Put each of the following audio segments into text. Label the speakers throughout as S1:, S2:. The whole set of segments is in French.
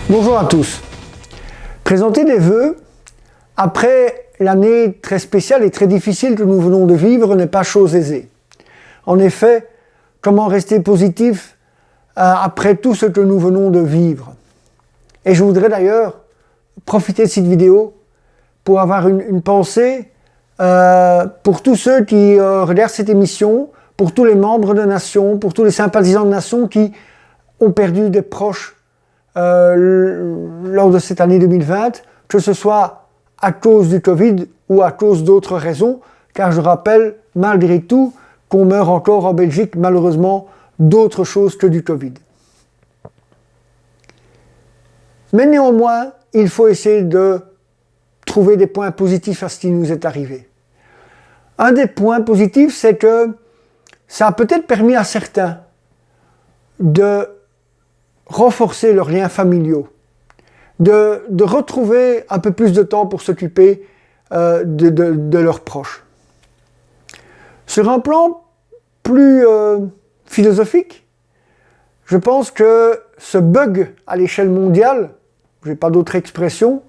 S1: Bonjour à tous. Présenter des vœux après l'année très spéciale et très difficile que nous venons de vivre n'est pas chose aisée. En effet, comment rester positif après tout ce que nous venons de vivre? Et je voudrais d'ailleurs profiter de cette vidéo pour avoir une pensée pour tous ceux qui regardent cette émission, pour tous les membres de Nation, pour tous les sympathisants de Nation qui ont perdu des proches lors de cette année 2020, que ce soit à cause du Covid ou à cause d'autres raisons, car je rappelle malgré tout qu'on meurt encore en Belgique malheureusement d'autres choses que du Covid. Mais néanmoins, il faut essayer de trouver des points positifs à ce qui nous est arrivé. Un des points positifs, c'est que ça a peut-être permis à certains de renforcer leurs liens familiaux, de retrouver un peu plus de temps pour s'occuper de leurs proches. Sur un plan plus philosophique, je pense que ce bug à l'échelle mondiale, je n'ai pas d'autre expression,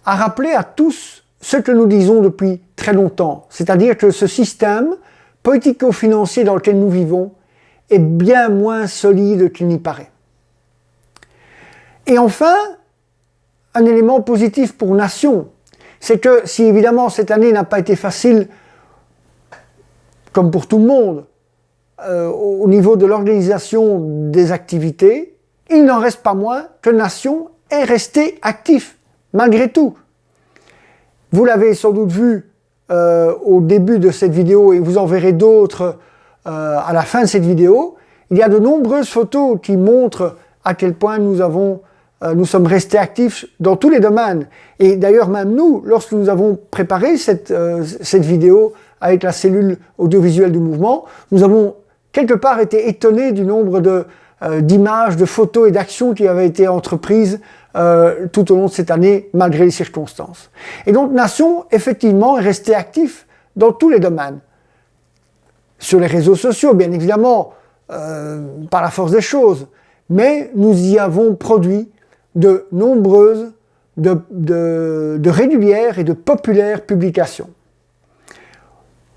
S1: a rappelé à tous ce que nous disons depuis très longtemps, c'est-à-dire que ce système politico-financier dans lequel nous vivons est bien moins solide qu'il n'y paraît. Et enfin, un élément positif pour Nation, c'est que si évidemment cette année n'a pas été facile, comme pour tout le monde, au niveau de l'organisation des activités, il n'en reste pas moins que Nation est resté actif, malgré tout. Vous l'avez sans doute vu au début de cette vidéo et vous en verrez d'autres à la fin de cette vidéo. Il y a de nombreuses photos qui montrent à quel point nous sommes restés actifs dans tous les domaines. Et d'ailleurs, même nous, lorsque nous avons préparé cette vidéo avec la cellule audiovisuelle du mouvement, nous avons quelque part été étonnés du nombre d'images, de photos et d'actions qui avaient été entreprises tout au long de cette année, malgré les circonstances. Et donc, Nation, effectivement, est resté actif dans tous les domaines. Sur les réseaux sociaux, bien évidemment, par la force des choses, mais nous y avons produit de nombreuses, de régulières et de populaires publications.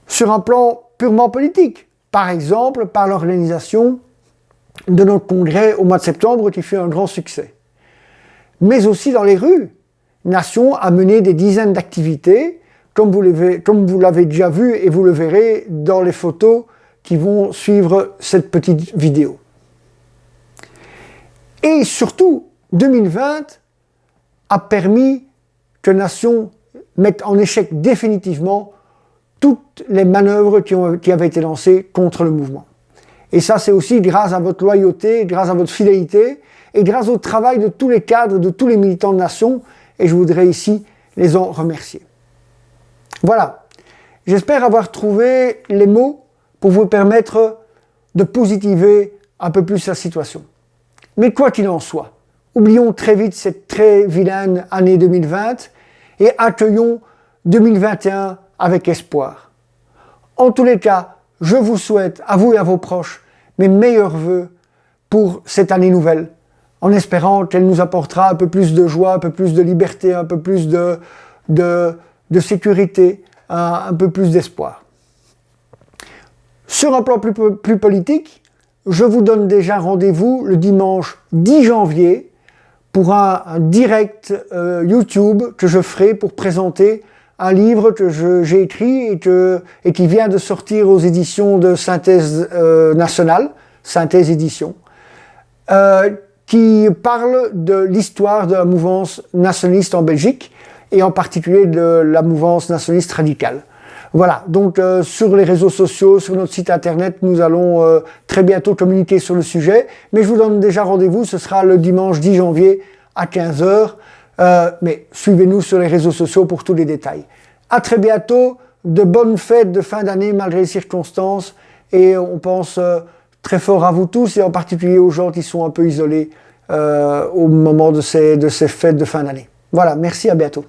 S1: Sur un plan purement politique, par exemple par l'organisation de notre congrès au mois de septembre qui fut un grand succès. Mais aussi dans les rues, Nation a mené des dizaines d'activités, comme vous l'avez déjà vu et vous le verrez dans les photos qui vont suivre cette petite vidéo. Et surtout, 2020 a permis que Nation mette en échec définitivement toutes les manœuvres qui avaient été lancées contre le mouvement. Et ça, c'est aussi grâce à votre loyauté, grâce à votre fidélité et grâce au travail de tous les cadres, de tous les militants de Nation, et je voudrais ici les en remercier. Voilà, j'espère avoir trouvé les mots pour vous permettre de positiver un peu plus la situation. Mais quoi qu'il en soit, oublions très vite cette très vilaine année 2020 et accueillons 2021 avec espoir. En tous les cas, je vous souhaite, à vous et à vos proches, mes meilleurs vœux pour cette année nouvelle, en espérant qu'elle nous apportera un peu plus de joie, un peu plus de liberté, un peu plus de sécurité, un peu plus d'espoir. Sur un plan plus politique, je vous donne déjà rendez-vous le dimanche 10 janvier pour un direct YouTube que je ferai pour présenter un livre que j'ai écrit et qui vient de sortir aux éditions de Synthèse Nationale, Synthèse Édition, qui parle de l'histoire de la mouvance nationaliste en Belgique et en particulier de la mouvance nationaliste radicale. Voilà, donc sur les réseaux sociaux, sur notre site internet, nous allons très bientôt communiquer sur le sujet, mais je vous donne déjà rendez-vous, ce sera le dimanche 10 janvier à 15 h, mais suivez-nous sur les réseaux sociaux pour tous les détails. À très bientôt, de bonnes fêtes de fin d'année malgré les circonstances, et on pense très fort à vous tous, et en particulier aux gens qui sont un peu isolés au moment de ces fêtes de fin d'année. Voilà, merci, à bientôt.